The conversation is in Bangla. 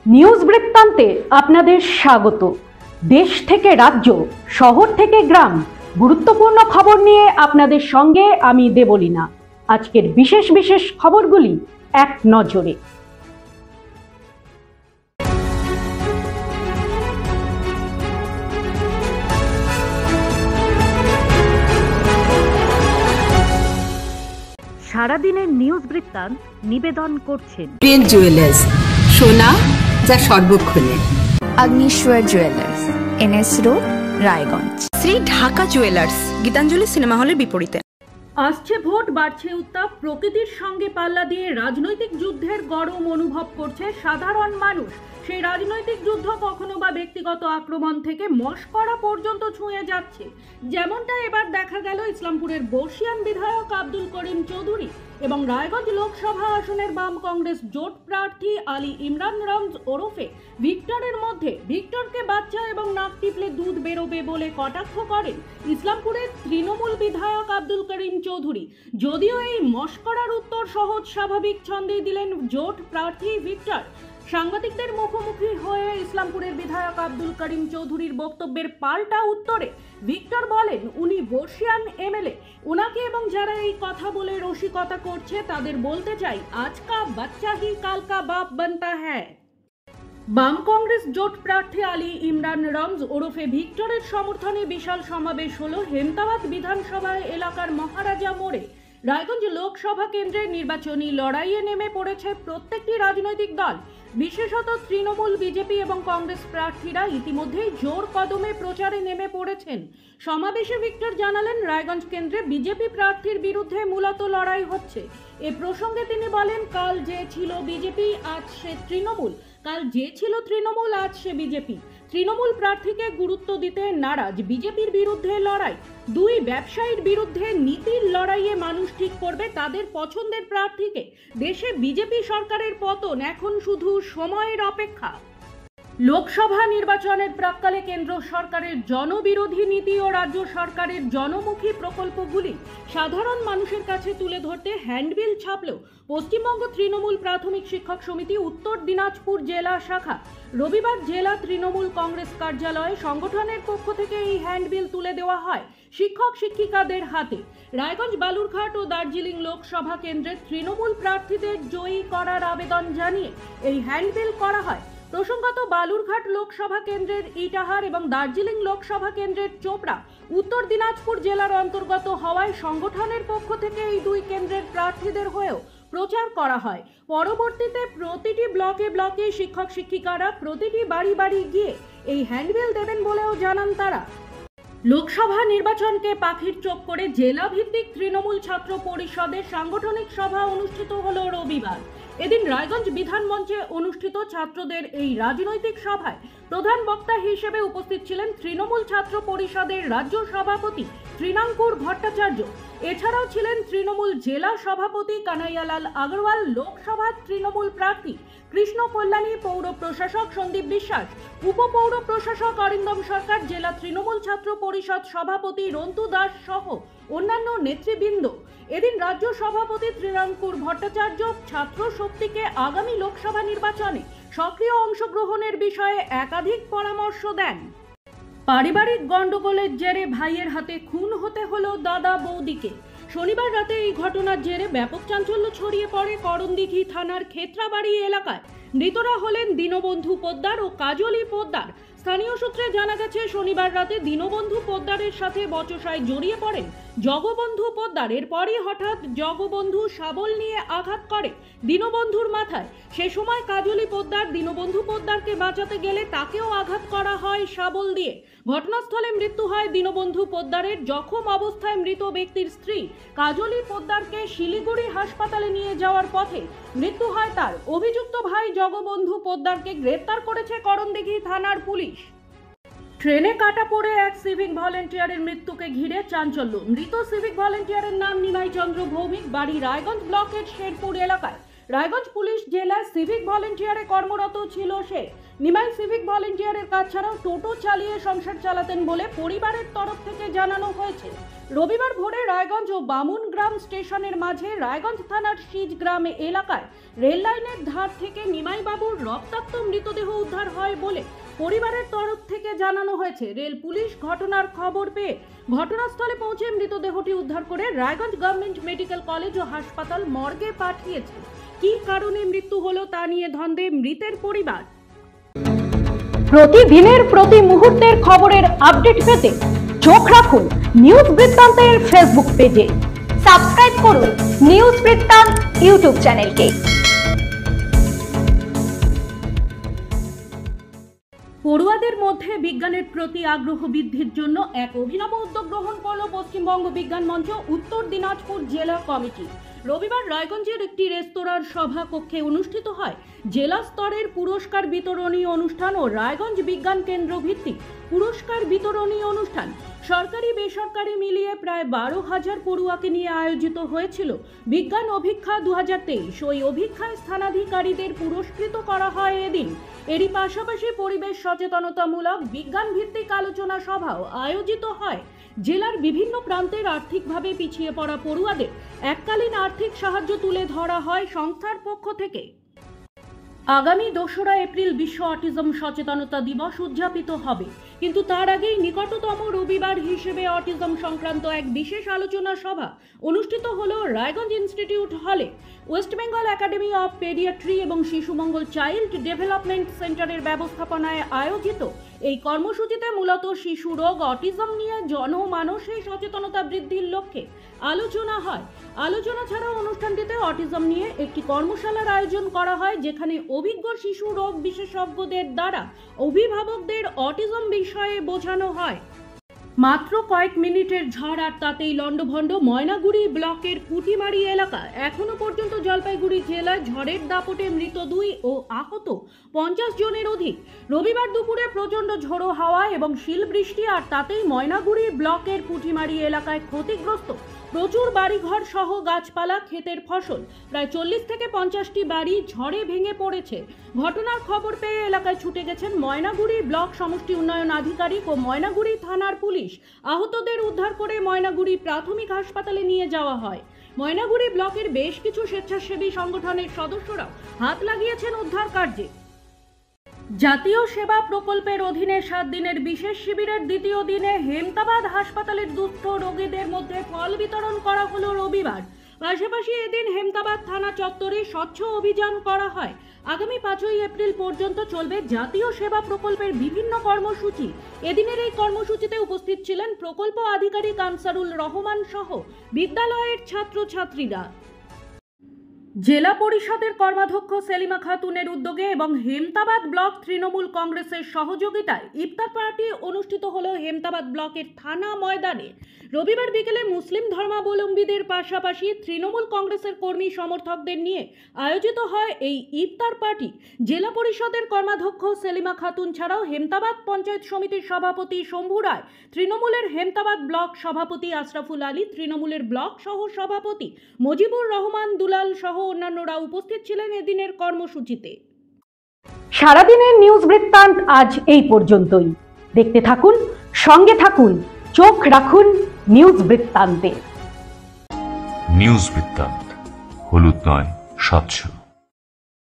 নিউজ বৃত্তান্তে আপনাদের স্বাগত। দেশ থেকে রাজ্য, শহর থেকে গ্রাম, গুরুত্বপূর্ণ খবর নিয়ে আপনাদের সঙ্গে আমি দেবলীনা। আজকের বিশেষ বিশেষ খবরগুলি এক নজরে। সারাদিনের নিউজ বৃত্তান্ত নিবেদন করছেন প্রিন্ট জুয়েলার্স, সোনা যা সর্বক্ষণে। Agnishwar jewellers, NS road, Raiganj. Shri Dhaka jewellers, Gitanjali cinema হলের বিপরীতে। আসছে ভোট, বাড়ছে উত্তাপ, প্রকৃতির সঙ্গে পাল্লা দিয়ে রাজনৈতিক যুদ্ধের গরম অনুভব করছে সাধারণ মানুষ। সেই রাজনৈতিক যুদ্ধ কখনো বা ব্যক্তিগত আক্রমণ থেকে মশকরা পর্যন্ত ছুঁয়ে যাচ্ছে। যেমনটা এবার দেখা গেল ইসলামপুরের বর্ষিয়ান বিধায়ক আব্দুল করিম চৌধুরী এবং রায়গঞ্জ লোকসভা আসনের বাম কংগ্রেস জোট প্রার্থী আলী ইমরান রমজ ওরফে ভিক্টরের মধ্যে। ভিক্টরকে বাচ্চা এবং নাক টিপলে দুধ বেরোবে বলে কটাক্ষ করেন ইসলামপুরের তৃণমূল বিধায়ক আব্দুল করিম চৌধুরী। যদিও এই মশকরার উত্তর সহজ স্বাভাবিক ছন্দেই দিলেন জোট প্রার্থী ভিক্টর। সাংবাদিকদের মুখোমুখি হয়ে ইসলামপুরের বিধায়ক আব্দুল করিম চৌধুরীর বক্তব্যের পাল্টা উত্তরে ভিক্টর বলেন উনি বর্ষিয়ান এমএলএ। ওনাকে এবং যারা এই কথা বলে রসিকতা করছে তাদের বলতে চাই, আজ কা বাচ্চা হি কাল কা বাপ বানতা হ্যায়। বাম কংগ্রেস জোট প্রার্থী আলী ইমরান রমজ ওরফে ভিক্টরের সমর্থনে বিশাল সমাবেশ হলো হেমতাবাদ বিধানসভা এলাকার মহারাজা মোড়ে। রায়গঞ্জ লোকসভা কেন্দ্রের নির্বাচনী লড়াইয়ে নেমে পড়েছে প্রত্যেকটি রাজনৈতিক দল, বিশেষত তৃণমূল, বিজেপি এবং কংগ্রেস প্রার্থীরা ইতিমধ্যেই জোর কদমে প্রচারে নেমে পড়েছেন। সমাবেশে ভিক্টর জানালেন রায়গঞ্জ কেন্দ্রে বিজেপি প্রার্থীর বিরুদ্ধে মূলত লড়াই হচ্ছে। এ প্রসঙ্গে তিনি বলেন, কাল যে ছিল বিজেপি আজ সে তৃণমূল, কাল যে ছিল তৃণমূল আজ সে বিজেপি। তৃণমূল প্রার্থীকে গুরুত্ব দিতে নারাজ, বিজেপির বিরুদ্ধে লড়াই। দুই ব্যবসায়ীর বিরুদ্ধে নীতির লড়াইয়ে মানুষ ঠিক করবে তাদের পছন্দের প্রার্থীকে। দেশে বিজেপি সরকারের পতন এখন শুধু সময়ের অপেক্ষা। লোকসভা নির্বাচনের প্রাক্কালে কেন্দ্র সরকারের জনবিরোধী নীতি ও রাজ্য সরকারের জনমুখী প্রকল্পগুলি সাধারণ মানুষের কাছে তুলে ধরতে হ্যান্ডবিল ছাপল পশ্চিমবঙ্গ তৃণমূল প্রাথমিক শিক্ষক সমিতি উত্তর দিনাজপুর জেলা শাখা। রবিবার জেলা তৃণমূল কংগ্রেস কার্যালয়ে সংগঠনের পক্ষ থেকে এই হ্যান্ডবিল তুলে দেওয়া হয় শিক্ষক শিক্ষিকাদের হাতে। রায়গঞ্জ, বালুরঘাট ও দার্জিলিং লোকসভা কেন্দ্রের তৃণমূল প্রার্থীদের জয়ী করার আবেদন জানিয়ে এই হ্যান্ডবিল করা হয়। প্রসঙ্গত, বালুরঘাট লোকসভা কেন্দ্রের ইটাহার এবং দার্জিলিং লোকসভা কেন্দ্রের চোপড়া উত্তর দিনাজপুর জেলার অন্তর্গত হওয়ায় সংগঠনের পক্ষ থেকে এই দুই কেন্দ্রের প্রার্থীদের হয়েও প্রচার করা হয়। পরবর্তীতে প্রতিটি ব্লকে ব্লকে শিক্ষক শিক্ষিকারা প্রতিটি বাড়ি বাড়ি গিয়ে এই হ্যান্ডবিল দেবেন বলেও জানান তারা। লোকসভা নির্বাচনকে পাখির চোখ করে জেলা ভিত্তিক তৃণমূল ছাত্র পরিষদের সাংগঠনিক সভা অনুষ্ঠিত হলো রবিবার। এদিন রায়গঞ্জ বিধান মঞ্চে অনুষ্ঠিত ছাত্রদের এই রাজনৈতিক সভায় প্রধান বক্তা হিসেবে উপস্থিত ছিলেন তৃণমূল ছাত্র পরিষদের রাজ্য সভাপতি তৃণাঙ্কুর ভট্টাচার্য। এছাড়াও ছিলেন তৃণমূল জেলা সভাপতি কানাইয়ালাল আগরওয়াল, লোকসভার তৃণমূল প্রার্থী কৃষ্ণ কল্যাণী, পৌর প্রশাসক সন্দীপ বিশ্বাস, উপপৌর প্রশাসক অরিন্দম সরকার, জেলা তৃণমূল ছাত্র পরিষদ সভাপতি রন্তু দাস সহ অন্যান্য নেতৃবৃন্দ। এদিন রাজ্য সভাপতি তৃণাঙ্কুর ভট্টাচার্য ছাত্র শক্তিকে আগামী লোকসভা নির্বাচনে সক্রিয় অংশগ্রহণের বিষয়ে একাধিক পরামর্শ দেন। পারিবারিক গন্ডগোলের জেরে ভাইয়ের হাতে খুন হতে হলো দাদা বৌদিকে। শনিবার রাতে এই ঘটনার জেরে ব্যাপক চাঞ্চল্য ছড়িয়ে পড়ে করণদিঘি থানার ক্ষেত্রাবাড়ি এলাকায়। মৃতরা হলেন দীনবন্ধু পোদ্দার ও কাজলি পোদ্দার। স্থানীয় সূত্রে জানা গেছে, শনিবার রাতে দীনবন্ধু পোদ্দারের সাথে বচসায় জড়িয়ে পড়েন জগবন্ধু পোদ্দার। এরপরই হঠাৎ জগবন্ধু শাবল নিয়ে আঘাত করে দীনবন্ধুর মাথায়। সে সময় কাজলি পোদ্দার দীনবন্ধু পোদ্দারকে বাঁচাতে গেলে তাকেও আঘাত করা হয় শাবল দিয়ে। ঘটনাস্থলে মৃত্যু হয় দীনবন্ধু পোদ্দারের। জখম অবস্থায় মৃত ব্যক্তির স্ত্রী কাজলি পোদ্দারকে শিলিগুড়ি হাসপাতালে নিয়ে যাওয়ার পথে মৃত্যু হয় তার। অভিযুক্ত ভাই জগবন্ধু পোদ্দারকে গ্রেপ্তার করেছে করণদিঘি থানার পুলিশ। ট্রেনে কাটা পড়ে এক সিভিক ভলেন্টিয়ারের মৃত্যুকে ঘিরে চাঞ্চল্য। মৃত সিভিক ভলেন্টিয়ারের নাম নিমাই চন্দ্র ভৌমিক, বাড়ি রায়গঞ্জ ব্লকের শেরপুর এলাকায়। রায়গঞ্জ পুলিশ জেলায় সিভিক ভলেন্টিয়ারে কর্মরত ছিল সে। নিমাই সিভিক ভলেন্টিয়ারের কাজ ছাড়াও টোটো চালিয়ে সংসার চালাতেন বলে পরিবারের তরফ থেকে জানানো হয়েছে। রবিবার ভোরে রায়গঞ্জ ও বামুনগ্রাম স্টেশনের মাঝে রায়গঞ্জ থানার সিজ গ্রাম এলাকায় রেল লাইনের ধার থেকে নিমাই বাবুর রক্তাক্ত মৃতদেহ উদ্ধার হয় বলে পরিবারের তরফ থেকে জানানো হয়েছে। রেল পুলিশ ঘটনার খবর পেয়ে ঘটনাস্থলে পৌঁছে মৃতদেহটি উদ্ধার করে রায়গঞ্জ গভর্নমেন্ট মেডিকেল কলেজ ও হাসপাতাল মর্গে পাঠিয়েছে। কী কারণে মৃত্যু হলো তা নিয়ে ধন্দে মৃতের পরিবার। প্রতিদিনের প্রতি মুহূর্তের খবরের আপডেট পেতে চোখ রাখুন নিউজ বৃত্তান্তের ফেসবুক পেজে। সাবস্ক্রাইব করুন নিউজ বৃত্তান্ত ইউটিউব চ্যানেলকে। পড়ুয়াদের মধ্যে বিজ্ঞানের প্রতি আগ্রহ বৃদ্ধির জন্য এক অভিনব উদ্যোগ গ্রহণ করল পশ্চিমবঙ্গ বিজ্ঞান মঞ্চ উত্তর দিনাজপুর জেলা কমিটি। রবিবার রায়গঞ্জের একটি রেস্তোরাঁর সভা কক্ষে অনুষ্ঠিত হয় জেলা স্তরের পুরস্কার বিতরণী অনুষ্ঠান ও রায়গঞ্জ বিজ্ঞান কেন্দ্র ভিত্তিক পুরস্কার বিতরণী অনুষ্ঠান। সরকারি বেসরকারি মিলিয়ে প্রায় 12,000 পড়ুয়াকে নিয়ে আয়োজিত হয়েছিল বিজ্ঞান অভিক্ষা 2023। ওই অভিক্ষায় স্থানাধিকারীদের পুরস্কৃত করা হয় এদিন। এরই পাশাপাশি পরিবেশ সচেতনতামূলক বিজ্ঞান ভিত্তিক আলোচনা সভাও আয়োজিত হয়। জেলার বিভিন্ন প্রান্তের আর্থিকভাবে পিছিয়ে পড়া পড়ুয়াদের এককালীন আর্থিক সাহায্য তুলে ধরা হয় সংস্থার পক্ষ থেকে। আগামী 2রা এপ্রিল বিশ্ব অটিজম সচেতনতা দিবস উদযাপিত হবে, কিন্তু তার আগেই নিকটতম রবিবার হিসেবে অটিজম সংক্রান্ত এক বিশেষ আলোচনা সভা অনুষ্ঠিত হলো রায়গঞ্জ ইনস্টিটিউট হলে। ওয়েস্ট বেঙ্গল একাডেমি অফ পেডিয়াট্রি এবং শিশুমঙ্গল চাইল্ড ডেভেলপমেন্ট সেন্টারের ব্যবস্থাপনায় আয়োজিত এই কর্মসূচিতে মূলত শিশু রোগ অটিজম নিয়ে জনমানসে সচেতনতা বৃদ্ধির লক্ষ্যে আলোচনা হয়। আলোচনা ছাড়াও অনুষ্ঠানটিতে অটিজম নিয়ে একটি কর্মশালার আয়োজন করা হয়, যেখানে অভিজ্ঞ শিশু রোগ বিশেষজ্ঞদের দ্বারা অভিভাবকদের অটিজম বিষয়ে বোঝানো হয়। মাত্র কয়েক মিনিটের ঝড় আর তাতেই লণ্ডভণ্ড ময়নাগুড়ি ব্লকের পুটিমারি এলাকা। এখনো পর্যন্ত জলপাইগুড়ি জেলায় ঝড়ের দাপটে মৃত 2 ও আহত 50 জনের অধিক। রবিবার দুপুরে প্রচণ্ড ঝোড়ো হাওয়া এবং শিল বৃষ্টি আর তাতেই ময়নাগুড়ি ব্লকের পুটিমারি এলাকায় ক্ষতিগ্রস্ত প্রচুর বাড়িঘর সহ গাছপালা, ক্ষেতের ফসল। প্রায় 40 থেকে 50টি বাড়ি ঝড়ে ভেঙে পড়েছে। ঘটনার খবর পেয়ে এলাকায় ছুটে গেছেন ময়নাগুড়ি ব্লক সমষ্টি উন্নয়ন আধিকারিক ও ময়নাগুড়ি থানার পুলিশ। আহতদের উদ্ধার করে ময়নাগুড়ি প্রাথমিক হাসপাতালে নিয়ে যাওয়া হয়। ময়নাগুড়ি ব্লকের বেশ কিছু স্বেচ্ছাসেবী সংগঠনের সদস্যরাও হাত লাগিয়েছেন উদ্ধার কার্যে। জাতীয় সেবা প্রকল্পের অধীনে 7 দিনের বিশেষ শিবিরের দ্বিতীয় দিনে হেমতাবাদ হাসপাতালের দুস্থ রোগীদের মধ্যে ফল বিতরণ করা হলো রবিবার। পাশাপাশি এদিন হেমতাবাদ থানা চত্বরে স্বচ্ছ অভিযান করা হয়। আগামী 5ই এপ্রিল পর্যন্ত চলবে জাতীয় সেবা প্রকল্পের বিভিন্ন কর্মসূচি। এদিনের এই কর্মসূচিতে উপস্থিত ছিলেন প্রকল্প আধিকারিক আনসারুল রহমান সহ বিদ্যালয়ের ছাত্রছাত্রীরা। জেলা পরিষদের কর্মাধ্যক্ষ সেলিমা খাতুনের উদ্যোগে এবং হেমতাবাদ ব্লক তৃণমূল কংগ্রেসের সহযোগিতায় ইফতার পার্টি অনুষ্ঠিত হলো হেমতাবাদ ব্লকের থানা ময়দানে। রবিবার বিকেলে মুসলিম ধর্মাবলম্বীদের পাশাপাশি তৃণমূল কংগ্রেসের কর্মী সমর্থকদের নিয়ে আয়োজিত হয় এই ইফতার পার্টি। জেলা পরিষদের কর্মাধ্যক্ষ সেলিমা খাতুন ছাড়াও হেমতাবাদ পঞ্চায়েত সমিতির সভাপতি শম্ভু রায়, তৃণমূলের হেমতাবাদ ব্লক সভাপতি আশরাফুল আলী, তৃণমূলের ব্লক সহ সভাপতি মজিবুর রহমান দুলাল সহ অন্যান্যরা উপস্থিত ছিলেন এদিনের কর্মসূচিতে। সারাদিনের নিউজ বৃত্তান্ত আজ এই পর্যন্তই। দেখতে থাকুন, সঙ্গে থাকুন, চোখ রাখুন নিউজ বৃত্তান্তে। নিউজ বৃত্তান্ত, হলুদ নয়, স্বচ্ছ।